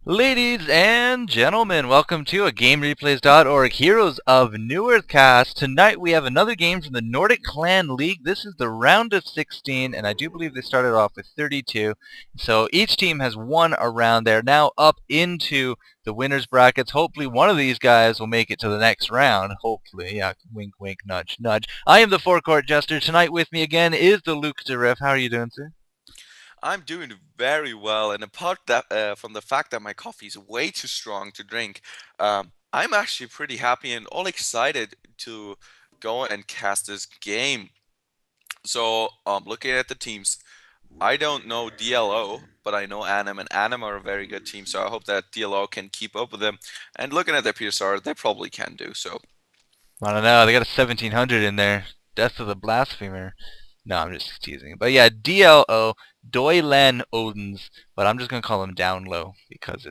Ladies and gentlemen, welcome to a GameReplays.org Heroes of Newerth cast. Tonight we have another game from the Nordic Clan League. This is the round of 16, and I do believe they started off with 32. So each team has won a round. They're now up into the winners brackets. Hopefully one of these guys will make it to the next round. Hopefully, yeah, wink, wink, nudge, nudge. I am the Four Court Jester. Tonight with me again is the LukDeRiff. How are you doing, sir? I'm doing very well, and apart that from the fact that my coffee is way too strong to drink, I'm actually pretty happy and all excited to go and cast this game. So, looking at the teams, I don't know dLo, but I know Anim, and Anim are a very good team. So I hope that dLo can keep up with them. And looking at their PSR, they probably can do so. I don't know. They got a 1700 in there. Death of the Blasphemer. No, I'm just teasing. But yeah, dLo, Doi Lan Odense, but I'm just gonna call him down low because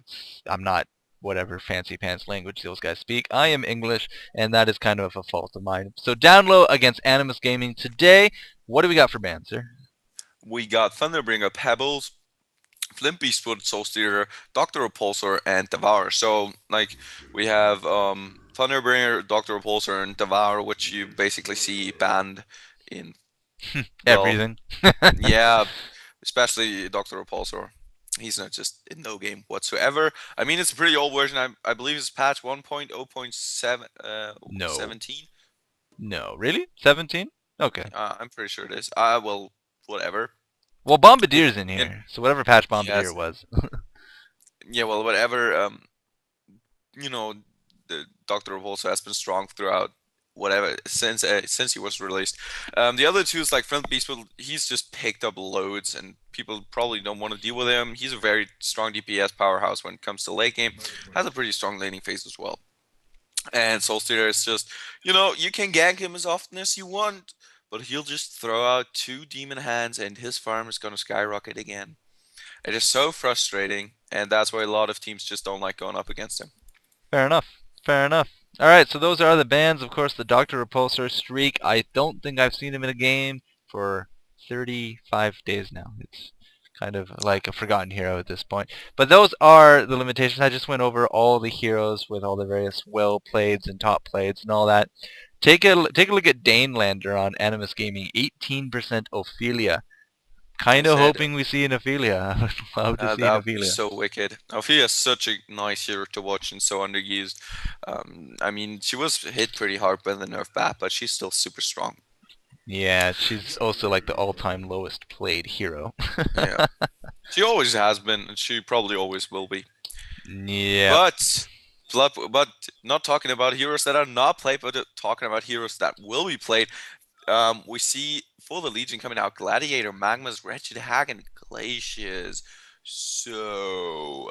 I'm not whatever fancy pants language those guys speak. I am English, and that is kind of a fault of mine. So down low against Animus Gaming today. What do we got for bans, sir? We got Thunderbringer Pebbles, Flint Beastwood, Soulstealer, Doctor Repulsor, and Devour. So, like, we have Thunderbringer, Doctor Repulsor, and Devour, which you basically see banned in, well, Everything. yeah, especially Doctor Repulsor. He's not just in no game whatsoever. I mean, it's a pretty old version. I believe it's patch 1.0.7, No. 17. No. Really? 17? Okay. I'm pretty sure it is. Well, whatever. Well, It, Bombadier's in it, here. So whatever patch Bombardier yes, was. yeah, well, whatever. You know, the Doctor also has been strong throughout whatever since he was released. The other two is like Flint Beast, but he's just picked up loads, and people probably don't want to deal with him. He's a very strong DPS powerhouse when it comes to late game. Has a pretty strong laning phase as well. And Soulstealer is just, you can gank him as often as you want, but he'll just throw out two demon hands, and his farm is gonna skyrocket again. It is so frustrating, and that's why a lot of teams just don't like going up against him. Fair enough. Fair enough. All right, so those are the bans. Of course, the Dr. Repulsor streak. I don't think I've seen him in a game for 35 days now. It's kind of like a forgotten hero at this point. But those are the limitations. I just went over all the heroes with all the various well playeds and top playeds and all that. Take a look at Danelander on Animus Gaming. 18% Ophelia. I Kind of said, hoping we see an Ophelia. I would love to see an that would be Ophelia. so wicked. Ophelia is such a nice hero to watch and so underused. I mean, she was hit pretty hard by the nerf bat, but she's still super strong. Yeah, she's also like the all-time lowest played hero. Yeah, she always has been, and she probably always will be. Yeah. But, but not talking about heroes that are not played, but talking about heroes that will be played. We see for the Legion coming out Gladiator, Magma's Wretched Hag, and Glacius. So,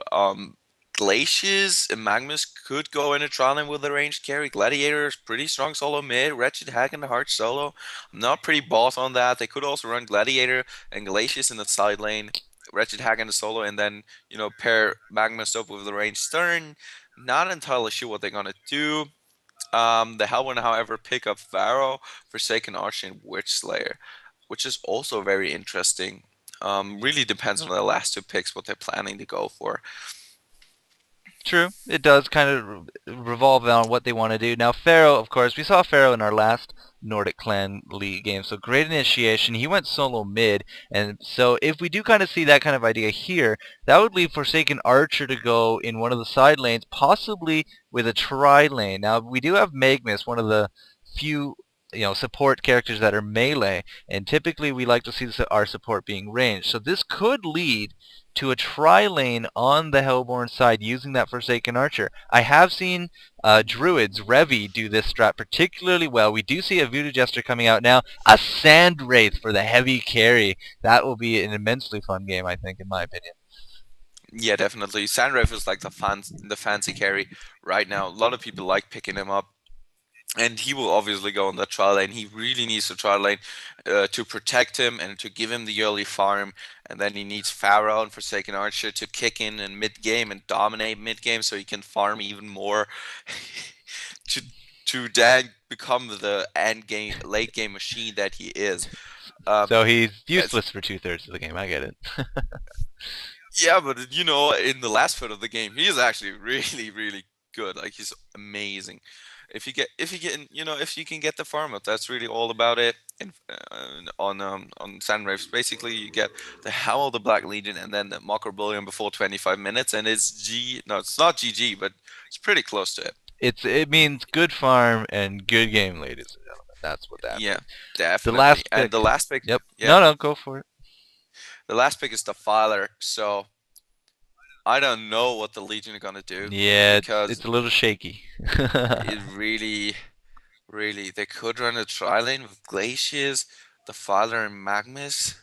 Glacius and Magmus could go in a trial lane with a ranged carry. Gladiator is pretty strong solo mid. Wretched Hag in the hard solo. I'm not pretty boss on that. They could also run Gladiator and Glacius in the side lane. Wretched Hag in the solo, and then pair Magmus up with the ranged Stern. Not entirely sure what they're gonna do. The Hellborn, however, pick up Pharaoh, Forsaken Archer, and Witch Slayer, which is also very interesting. Really depends on the last two picks what they're planning to go for. True. It does kind of revolve on what they want to do. Now, Pharaoh, of course, we saw Pharaoh in our last Nordic Clan League game, so great initiation. He went solo mid, and so if we do kind of see that kind of idea here, that would leave Forsaken Archer to go in one of the side lanes, possibly with a tri-lane. Now, we do have Magnus, one of the few support characters that are melee, and typically we like to see our support being ranged. So this could lead to a tri-lane on the Hellborn side using that Forsaken Archer. I have seen Druids, Revi, do this strat particularly well. We do see a Voodoo Jester coming out now. A Sand Wraith for the heavy carry. That will be an immensely fun game, I think, in my opinion. Yeah, definitely. Sandreff is like the fancy carry right now. A lot of people like picking him up. And he will obviously go on that trial lane. He really needs the trial lane to protect him and to give him the early farm. And then he needs Pharaoh and Forsaken Archer to kick in mid game and dominate mid game, so he can farm even more to then become the end game, late game machine that he is. Um, So he's yes, useless for two-thirds of the game. I get it. Yeah, but you know, in the last part of the game, he is actually really, really good. Like he's amazing. If you can get the farm up, that's really all about it. And on Sunraves, basically you get the Howl of the Black Legion and then the Mocker Bullion before 25 minutes, and it's G. No, it's not GG, but it's pretty close to it. It means good farm and good game, ladies and gentlemen. That's what that Yeah, means. The definitely. last And pick. the last pick, Yep. yeah, No, no, go for it. the last pick is the Filer. So I don't know what the Legion are gonna do Yeah, because it's a little shaky. it really. Really, they could run a tri-lane with Glaciers, the Father, and Magnus,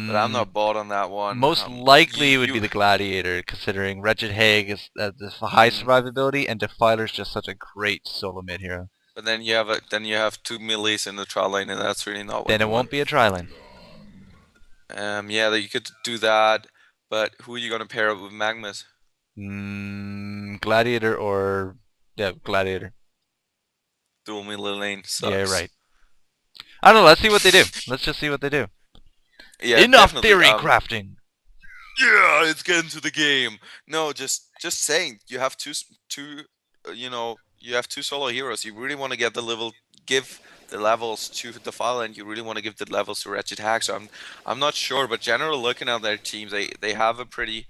but I'm mm, not bought on that one. Most likely it would be the Gladiator, considering Wretched Hag is the high mm, survivability, and Defiler's just such a great solo mid hero. but then you have two melees in the tri-lane, and that's really not what Then you it want. won't be a tri-lane. Yeah, you could do that, but who are you gonna pair up with Magnus? Gladiator or yeah, Gladiator. Dual melee lane Yeah, you're sucks. right. I don't know. Let's see what they do. Let's just see what they do. Yeah, Enough definitely. theory crafting. Yeah, let's get into the game. No, just saying, you have two solo heroes. You really want to give the levels to the Fallen, and you really want to give the levels to Wretched Hag. So I'm not sure, but generally looking at their teams, they have a pretty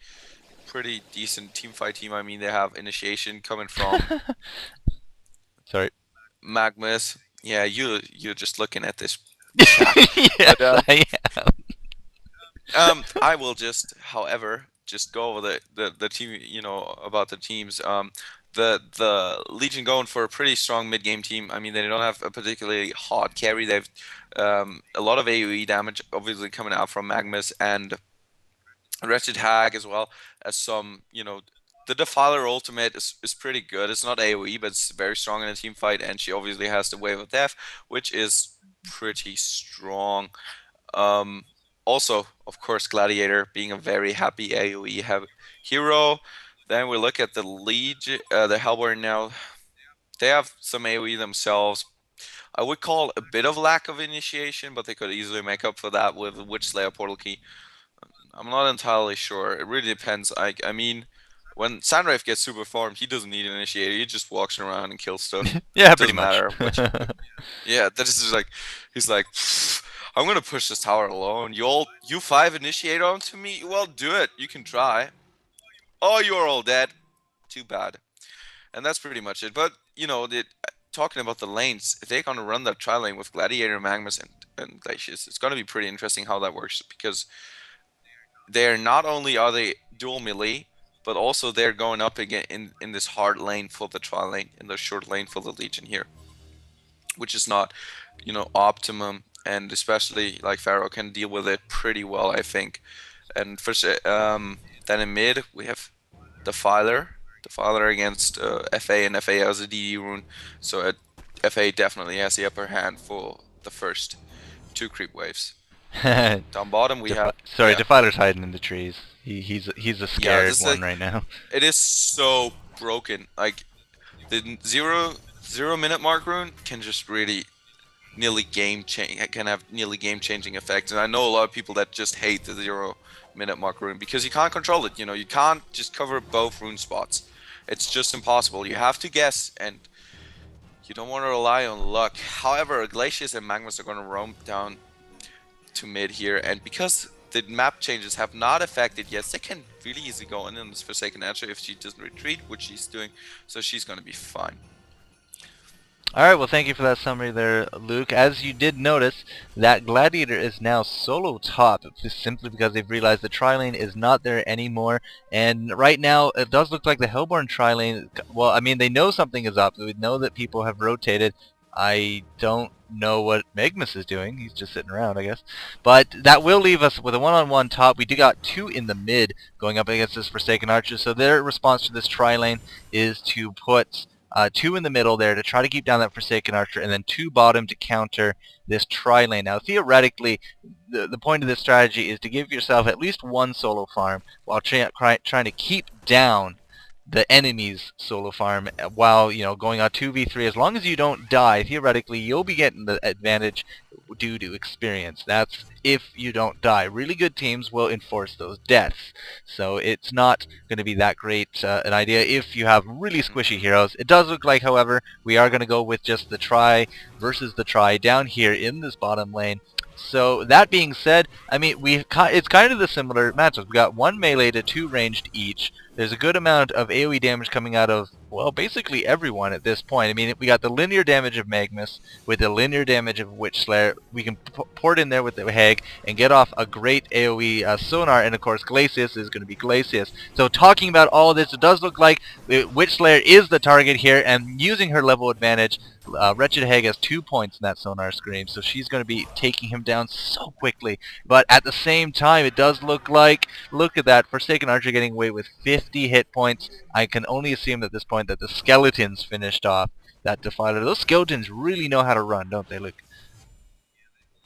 decent team fight team. I mean, they have Initiation coming from Sorry. Magnus. Yeah, you're just looking at this chat, Yes, but I I will however, just go over the team, about the teams. The Legion going for a pretty strong mid game team. I mean, they don't have a particularly hot carry. They've a lot of AoE damage, obviously coming out from Magnus and Wretched Hag as well as some, the Defiler ultimate is pretty good. It's not AoE, but it's very strong in a team fight, and she obviously has the Wave of Death, which is pretty strong. Um, Also, of course, Gladiator being a very happy AoE hero. Then we look at the Legion, the Hellborn now. They have some AoE themselves. I would call a bit of lack of initiation, but they could easily make up for that with Witch Slayer Portal Key. I'm not entirely sure. It really depends. I mean, when Sandrive gets super farmed, he doesn't need an initiator. He just walks around and kills stuff. yeah, pretty Doesn't much. matter which. Yeah, that is just like he's like, I'm gonna push this tower alone. You five initiate onto me. Well, do it. You can try. Oh, you're all dead. Too bad. And that's pretty much it. But talking about the lanes, if they're gonna run that tri lane with Gladiator, Magmus, and Glacius, it's gonna be pretty interesting how that works because they're not only are they dual melee, but also they're going up again in this hard lane for the tri lane, in the short lane for the Legion here, which is not, optimum, and especially like Pharaoh can deal with it pretty well, I think. And then in mid we have Defiler against FA, and FA has a DD rune, so FA definitely has the upper hand for the first two creep waves. Down bottom we have Sorry, Defiler's hiding in the trees. He's a yeah, scared one right now. it is so broken. Like the zero minute mark rune can just really can have nearly game changing effects, and I know a lot of people that just hate the 0 minute mark rune because you can't control it. You can't just cover both rune spots. It's just impossible. You have to guess, and you don't want to rely on luck. However, Glaciers and Magmas are going to roam down to mid here, and because the map changes have not affected yet, they can really easily go in this Forsaken Answer if she doesn't retreat, which she's doing, so she's going to be fine. Alright, well thank you for that summary there, Luke. As you did notice, that Gladiator is now solo top, simply because they've realized the tri-lane is not there anymore, and right now it does look like the Hellborn tri-lane, well, I mean, they know something is up. They know that people have rotated. I don't know what Magnus is doing. He's just sitting around, I guess. But that will leave us with a one-on-one top. We do got two in the mid going up against this Forsaken Archer, so their response to this tri-lane is to put two in the middle there to try to keep down that Forsaken Archer, and then two bottom to counter this tri-lane. Now, theoretically, the point of this strategy is to give yourself at least one solo farm while trying to keep down the enemy's solo farm while, you know, going on 2v3. As long as you don't die, theoretically, you'll be getting the advantage due to experience. That's if you don't die. Really good teams will enforce those deaths. So it's not going to be that great an idea if you have really squishy heroes. It does look like, however, we are going to go with just the try versus the try down here in this bottom lane. So that being said, I mean, it's kind of the similar matchups. We got 1 melee to 2 ranged each. There's a good amount of AoE damage coming out of, well, basically everyone at this point. I mean, we got the linear damage of Magnus with the linear damage of Witchslayer. We can port in there with the Hag and get off a great AoE sonar, and of course Glacius is going to be Glacius. So talking about all of this, it does look like Witchslayer is the target here, and using her level advantage, Wretched Hag has 2 points in that sonar scream, so she's going to be taking him down so quickly. But at the same time, it does look like, look at that, Forsaken Archer getting away with 50 hit points. I can only assume at this point that the skeletons finished off that Defiler. Those skeletons really know how to run, don't they, Luke?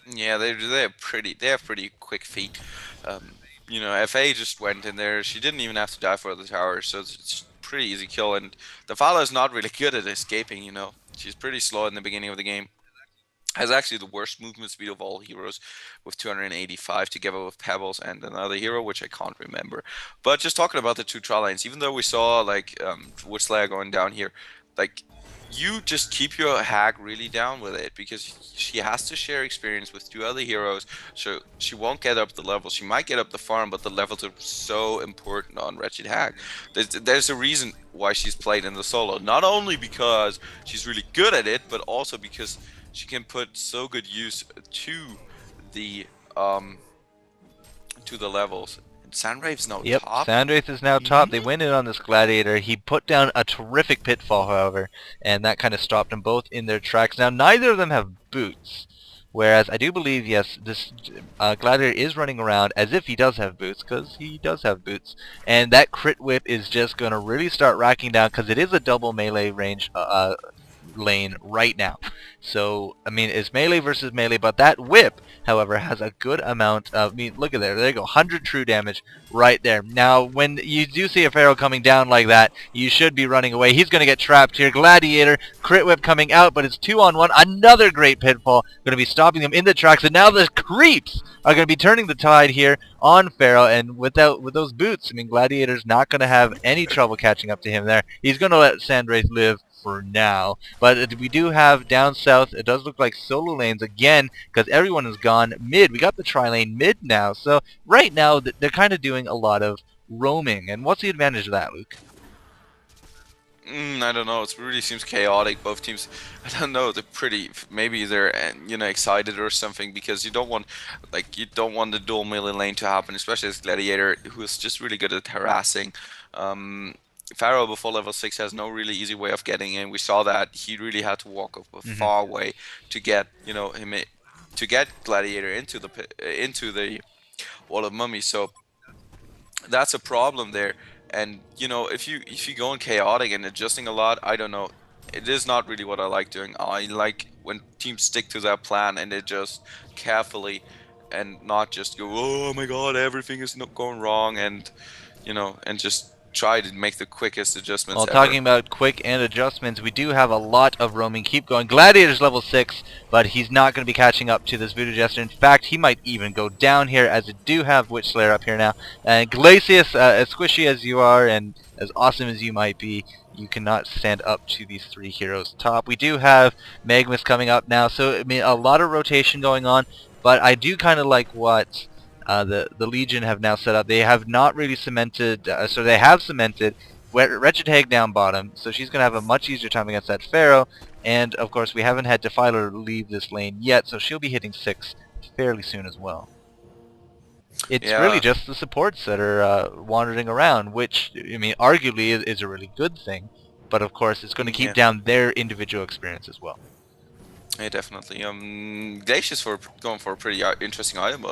Yeah, they have pretty quick feet. You know, FA just went in there. She didn't even have to die for the tower, so it's pretty easy kill. And Defiler is not really good at escaping. You know, she's pretty slow in the beginning of the game. Has actually the worst movement speed of all heroes with 285 together with Pebbles and another hero which I can't remember. But just talking about the 2 trial lanes, even though we saw like Woodslayer going down here, like you just keep your Hag really down with it because she has to share experience with 2 other heroes, so she won't get up the level. She might get up the farm, but the levels are so important on Wretched Hag. There's a reason why she's played in the solo, not only because she's really good at it, but also because she can put so good use to the levels. And Sandwraith's now Yep, top. Sandwraith is now top. They went in on this Gladiator. He put down a terrific pitfall, however, and that kind of stopped them both in their tracks. Now, neither of them have boots, whereas I do believe, yes, this Gladiator is running around as if he does have boots, because he does have boots. And that crit whip is just going to really start racking down, because it is a double melee range lane right now. So, I mean, it's melee versus melee, but that whip, however, has a good amount of, I mean, look at there you go, 100 true damage right there. Now, when you do see a Pharaoh coming down like that, you should be running away. He's going to get trapped here. Gladiator, crit whip coming out, but it's 2-on-1. Another great pitfall, going to be stopping them in the tracks, and now the creeps are going to be turning the tide here on Pharaoh, and with those boots, I mean, Gladiator's not going to have any trouble catching up to him there. He's going to let Sandwraith live for now. But we do have down south, it does look like solo lanes again, because everyone is gone mid. We got the tri-lane mid now, so right now they're kind of doing a lot of roaming. And what's the advantage of that, Luke? I don't know. It really seems chaotic. Both teams, I don't know. They're pretty. Maybe they're excited or something because you don't want the dual melee lane to happen, especially as Gladiator, who is just really good at harassing. Pharaoh before level 6 has no really easy way of getting in. We saw that he really had to walk a far way to get Gladiator into the wall of mummy. So that's a problem there. And if you go in chaotic and adjusting a lot, I don't know. It is not really what I like doing. I like when teams stick to that plan and they just carefully and not just go, oh my god, everything is not going wrong, and and just try to make the quickest adjustments Well, ever. talking about quick and adjustments, we do have a lot of roaming. Keep going. Gladiator's level 6, but he's not going to be catching up to this Voodoo Jester. In fact, he might even go down here, as it do have Witch Slayer up here now. And Glacius, as squishy as you are and as awesome as you might be, you cannot stand up to these 3 heroes top. We do have Magnus coming up now, so I mean a lot of rotation going on, but I do kind of like what the Legion have now set up. They have not really cemented, so they have cemented Wretched Hag down bottom, so she's going to have a much easier time against that Pharaoh, and of course we haven't had Defiler leave this lane yet, so she'll be hitting 6 fairly soon as well. It's really just the supports that are wandering around, which, I mean, arguably is a really good thing, but of course it's going to keep down their individual experience as well. Yeah, definitely. Glacius for going for a pretty interesting item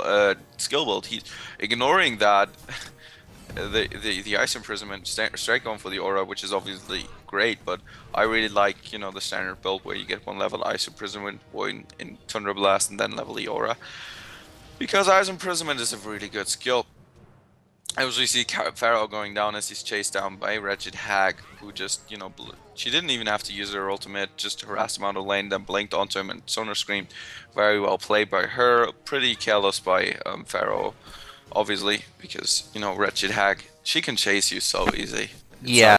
skill build. He's ignoring that the ice imprisonment, straight going for the aura, which is obviously great. But I really like the standard build where you get 1 level ice imprisonment in Thunder Blast and then level the aura, because ice imprisonment is a really good skill. I usually see Pharaoh going down as he's chased down by Wretched Hag, who just, you know, she didn't even have to use her ultimate, just harassed him out of lane, then blinked onto him and Sonar Scream. Very well played by her, pretty careless by Pharaoh, obviously, because, you know, Wretched Hag, she can chase you so easy. It's Yeah.